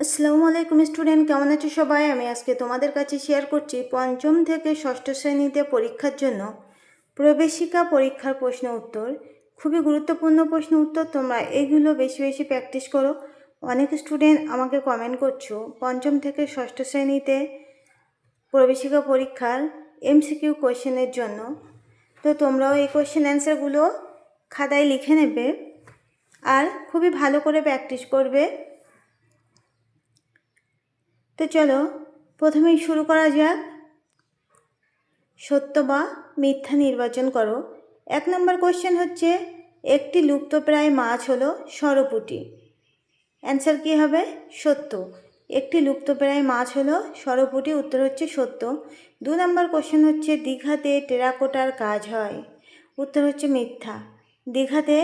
আসসালামু আলাইকুম স্টুডেন্ট, কেমন আছো সবাই? আমি আজকে তোমাদের কাছে শেয়ার করছি পঞ্চম থেকে ষষ্ঠ শ্রেণীতে পরীক্ষার জন্য প্রবেশিকা পরীক্ষার প্রশ্ন উত্তর। খুবই গুরুত্বপূর্ণ প্রশ্ন উত্তর, তোমরা এইগুলো বেশি বেশি প্র্যাকটিস করো। অনেক স্টুডেন্ট আমাকে কমেন্ট করছো পঞ্চম থেকে ষষ্ঠ শ্রেণীতে প্রবেশিকা পরীক্ষার এমসিকিউ কোয়েশ্চেনের জন্য। তো তোমরাও এই কোয়েশ্চেন অ্যান্সারগুলো খাতায় লিখে নেবে আর খুবই ভালো করে প্র্যাকটিস করবে। তো চলো প্রথমেই শুরু করা যাক। সত্য বা মিথ্যা নির্বাচন করো। 1 নম্বর কোশ্চেন হচ্ছে, একটি লুপ্তপ্রায় মাছ হলো সরপুঁটি। অ্যান্সার কী হবে? সত্য। একটি লুপ্তপ্রায় মাছ হলো সরপুঁটি, উত্তর হচ্ছে সত্য। 2 নম্বর কোশ্চেন হচ্ছে, দীঘাতে টেরাকোটার কাজ হয়। উত্তর হচ্ছে মিথ্যা। দীঘাতে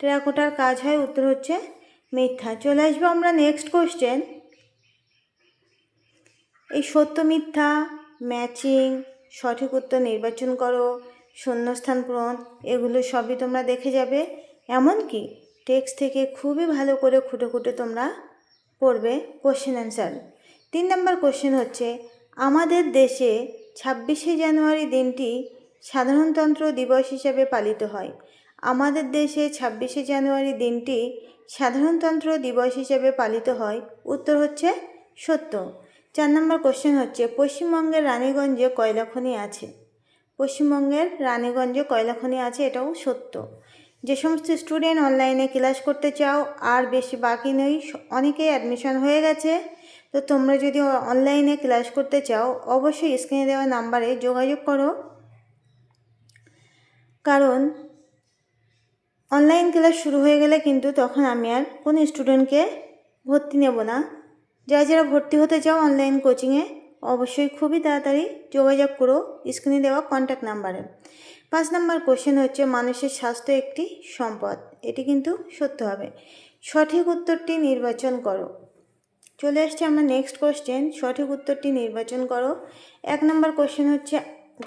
টেরাকোটার কাজ হয়, উত্তর হচ্ছে মিথ্যা। চলে আসবো আমরা নেক্সট কোশ্চেন। এই সত্য মিথ্যা, ম্যাচিং, সঠিক উত্তর নির্বাচন করো, শূন্যস্থান পূরণ, এগুলো সবই তোমরা দেখে যাবে। এমনকি টেক্সট থেকে খুবই ভালো করে খুঁটে খুঁটে তোমরা পড়বে কোশ্চেন অ্যান্সার। 3 নম্বর কোশ্চেন হচ্ছে, আমাদের দেশে 26শে জানুয়ারি দিনটি সাধারণতন্ত্র দিবস হিসাবে পালিত হয়। আমাদের দেশে 26শে জানুয়ারি দিনটি সাধারণতন্ত্র দিবস হিসেবে পালিত হয়, উত্তর হচ্ছে সত্য। 4 নম্বর কোশ্চেন হচ্ছে, পশ্চিমবঙ্গের রানীগঞ্জে কয়লা খনি আছে। পশ্চিমবঙ্গের রানীগঞ্জে কয়লা খনি আছে, এটাও সত্য। যে সমস্ত স্টুডেন্ট অনলাইনে ক্লাস করতে চাও আর বেশি বাকি নেই, অনেকেই অ্যাডমিশন হয়ে গেছে, তো তোমরা যদি অনলাইনে ক্লাস করতে চাও অবশ্যই স্ক্রিনে দেওয়া নাম্বারে যোগাযোগ করো, কারণ অনলাইন ক্লাস শুরু হয়ে গেলে কিন্তু তখন আমি আর কোনো স্টুডেন্টকে ভর্তি নেব না। যারা যারা ভর্তি হতে চাও অনলাইন কোচিংয়ে অবশ্যই খুবই তাড়াতাড়ি যোগাযোগ করো স্ক্রিনে দেওয়া কন্ট্যাক্ট নাম্বারে। 5 নম্বর কোশ্চেন হচ্ছে, মানুষের স্বাস্থ্য একটি সম্পদ। এটি কিন্তু সত্য হবে। সঠিক উত্তরটি নির্বাচন করো। চলে আসছে আমরা নেক্সট কোশ্চেন, সঠিক উত্তরটি নির্বাচন করো। 1 নম্বর কোশ্চেন হচ্ছে,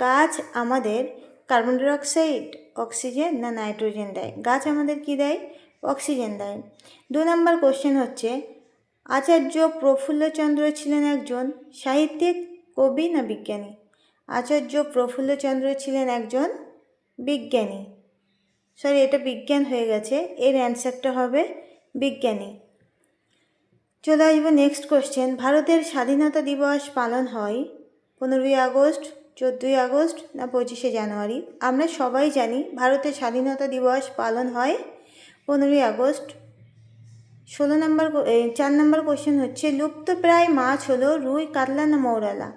গাছ আমাদের কার্বন ডাইঅক্সাইড, অক্সিজেন না নাইট্রোজেন দেয়। গাছ আমাদের কি দেয়? অক্সিজেন দেয়। 2 নম্বর কোশ্চেন হচ্ছে, আচার্য প্রফুল্লচন্দ্র ছিলেন একজন সাহিত্যিক, কবি না বিজ্ঞানী। আচার্য প্রফুল্লচন্দ্র ছিলেন একজন বিজ্ঞানী। সরি, এটা বিজ্ঞান হয়ে গেছে, এর অ্যান্সারটা হবে বিজ্ঞানী। চলে আসবো নেক্সট কোশ্চেন, ভারতের স্বাধীনতা দিবস পালন হয় 15ই আগস্ট, 14ই আগস্ট না 25শে জানুয়ারি। আমরা সবাই জানি ভারতের স্বাধীনতা দিবস পালন হয় 15ই আগস্ট। 4 নম্বর কোশ্চেন হচ্ছে, লুপ্তপ্রায় মাছ হলো রুই, কাতলা না মৌরলা।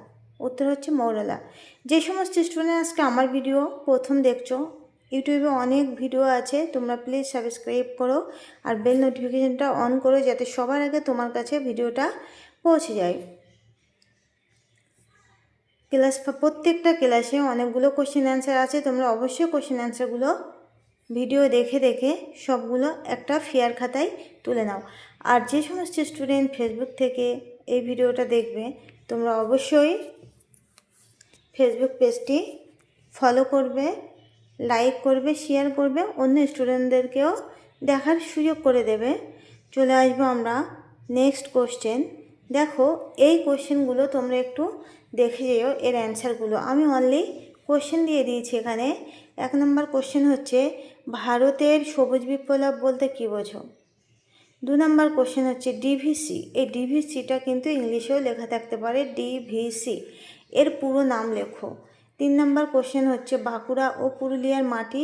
উত্তর হচ্ছে মৌরলা। যে সমস্ত স্টুডেন্ট আজকে আমার ভিডিও প্রথম দেখছো, ইউটিউবে অনেক ভিডিও আছে, তোমরা প্লিজ সাবস্ক্রাইব করো আর বেল নোটিফিকেশানটা অন করো যাতে সবার আগে তোমার কাছে ভিডিওটা পৌঁছে যায়। প্রত্যেকটা ক্লাসে অনেকগুলো কোশ্চেন অ্যান্সার আছে, তোমরা অবশ্যই কোশ্চেন অ্যান্সারগুলো ভিডিও দেখে দেখে সবগুলো একটা ফেয়ার খাতায় তুলে নাও। আর যে সমস্ত স্টুডেন্ট ফেসবুক থেকে এই ভিডিওটা দেখবে, তোমরা অবশ্যই ফেসবুক পেজটি ফলো করবে, লাইক করবে, শেয়ার করবে, অন্য স্টুডেন্টদেরকেও দেখার সুযোগ করে দেবে। চলে আসবো আমরা নেক্সট কোশ্চেন। দেখো এই কোশ্চেনগুলো তোমরা একটু দেখে যেও, এর অ্যান্সারগুলো আমি অনলি কোশ্চেন দিয়ে দিয়েছি এখানে। 1 নম্বর কোশ্চেন হচ্ছে, ভারতের সবুজ বিপ্লব বলতে কী বোঝো। 2 নম্বর কোশ্চেন হচ্ছে, ডিভিসি, এই ডিভিসিটা কিন্তু ইংলিশেও লেখা থাকতে পারে, ডিভিসি এর পুরো নাম লেখো। 3 নম্বর কোশ্চেন হচ্ছে, বাঁকুড়া ও পুরুলিয়ার মাটি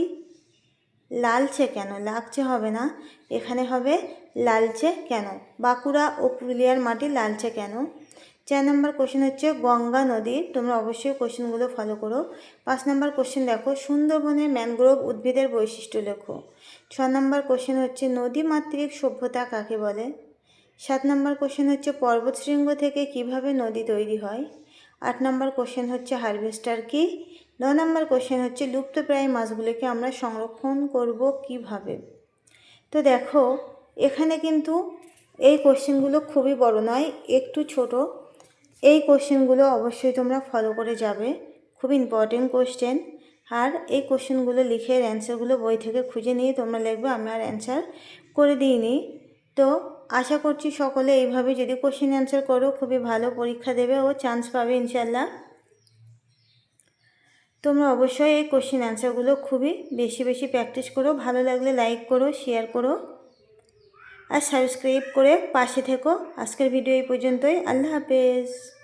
লালচে কেন। লাগছে হবে না, এখানে হবে লালচে কেন। বাঁকুড়া ও পুরুলিয়ার মাটি লালচে কেন। 4 নম্বর কোশ্চেন হচ্ছে, গঙ্গা নদী, তোমরা অবশ্যই কোশ্চেনগুলো ফলো করো। 5 নম্বর কোশ্চেন দেখো, সুন্দরবনে ম্যানগ্রোভ উদ্ভিদের বৈশিষ্ট্য লেখো। 6 নম্বর কোশ্চেন হচ্ছে, নদীমাতৃক সভ্যতা কাকে বলে। 7 নম্বর কোশ্চেন হচ্ছে, পর্বতশৃঙ্গ থেকে কিভাবে নদী তৈরি হয়। 8 নম্বর কোশ্চেন হচ্ছে, হারভেস্টার কি। 9 নম্বর কোশ্চেন হচ্ছে, লুপ্তপ্রায় মাছগুলিকে আমরা সংরক্ষণ করব কিভাবে। তো দেখো এখানে কিন্তু এই কোশ্চেনগুলো খুবই বড় নয়, একটু ছোট। এই কোশ্চেনগুলো অবশ্যই তোমরা ফলো করে যাবে, খুব ইম্পর্টেন্ট কোশ্চেন। আর এই কোশ্চেনগুলো লিখে অ্যান্সারগুলো বই থেকে খুঁজে নিয়ে তোমরা লিখবে, আমি আর অ্যান্সার করে দিইনি। তো আশা করছি সকলে এইভাবে যদি কোশ্চেন অ্যান্সার করো খুবই ভালো পরীক্ষা দেবে ও চান্স পাবে ইনশাল্লাহ। তোমরা অবশ্যই এই কোশ্চেন অ্যান্সারগুলো খুবই বেশি বেশি প্র্যাকটিস করো। ভালো লাগলে লাইক করো, শেয়ার করো আর সাবস্ক্রাইব করে পাশে থেকো। আজকের ভিডিও এই পর্যন্তই। আল্লাহ হাফেজ।